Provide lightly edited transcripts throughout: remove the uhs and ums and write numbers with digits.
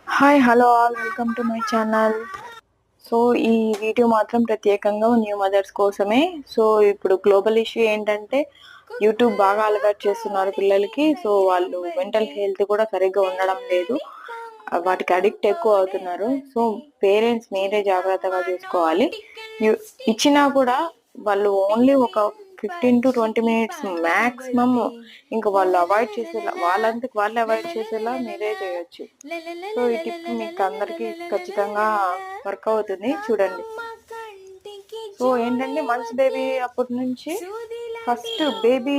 Hi hello all welcome to my channel. So ఈ video మాత్రం ప్రత్యేకంగా న్యూ మదర్స్ కోసమే. సో ఇప్పుడు గ్లోబల్ ఇష్యూ ఏంటంటే యూట్యూబ్ బాగా అలవాటు చేస్తున్నారు పిల్లలకి. సో వాళ్ళు మెంటల్ హెల్త్ కూడా సరిగ్గా ఉండడం లేదు, వాటికి అడిక్ట్ ఎక్కువ అవుతున్నారు. సో పేరెంట్స్ మీరే జాగ్రత్తగా చూసుకోవాలి. ఇచ్చినా కూడా వాళ్ళు ఓన్లీ ఒక 15 to 20 minutes మాక్సిమం, ఇంకా వాళ్ళు అవాయిడ్ చేసేలా, వాళ్ళంతకు వాళ్ళు అవాయిడ్ చేసేలా మీరే చేయొచ్చు. సో ఈ టిప్ మీకు అందరికి ఖచ్చితంగా వర్క్ అవుతుంది, చూడండి. సో ఏంటంటే మంత్స్ బేబీ అప్పటి నుంచి ఫస్ట్ బేబీ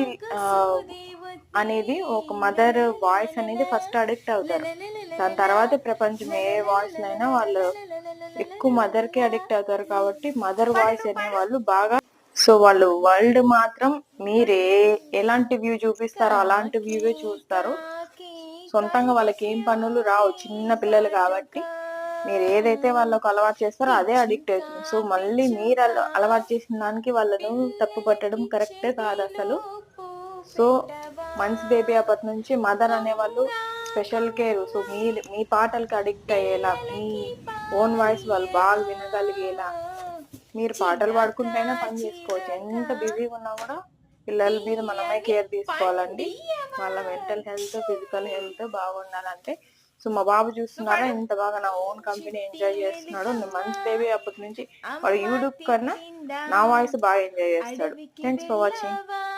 అనేది ఒక మదర్ వాయిస్ అనేది ఫస్ట్ అడిక్ట్ అవుతారు. దాని తర్వాత ప్రపంచం ఏ వాయిస్ అయినా వాళ్ళు ఎక్కువ మదర్ కి అడిక్ట్ అవుతారు. కాబట్టి మదర్ వాయిస్ అనే వాళ్ళు బాగా, సో వాళ్ళు వరల్డ్ మాత్రం మీరు ఎలాంటి వ్యూ చూపిస్తారో అలాంటి వ్యూవే చూస్తారు. సొంతంగా వాళ్ళకి ఏం పనులు రావు, చిన్న పిల్లలు కాబట్టి మీరు ఏదైతే వాళ్ళకు అలవాటు చేస్తారో అదే అడిక్ట్ అవుతుంది. సో మళ్ళీ మీరు అలవాటు చేసిన దానికి వాళ్ళను తప్పు పట్టడం కరెక్టే కాదు అసలు. సో మంత్స్ బేబీ అప్పటి నుంచి మదర్ అనేవాళ్ళు స్పెషల్ కేర్. సో మీ పాటలకి అడిక్ట్ అయ్యేలా, మీ ఓన్ వాయిస్ వాళ్ళు బాగా వినగలిగేలా మీరు పాటలు పాడుకుంటైనా పని చేసుకోవచ్చు. ఎంత బిజీగా ఉన్నా కూడా పిల్లల మీద మనమే కేర్ తీసుకోవాలండి. వాళ్ళ మెంటల్ హెల్త్, ఫిజికల్ హెల్త్ బాగుండాలంటే. సో మా బాబు చూస్తున్నారా ఎంత బాగా నా ఓన్ కంపెనీ ఎంజాయ్ చేస్తున్నాడు. మంత్స్ బేబీ అప్పటి నుంచి వాడు యూట్యూబ్ కన్నా నా వాయిస్ బాగా ఎంజాయ్ చేస్తాడు. Thanks for watching.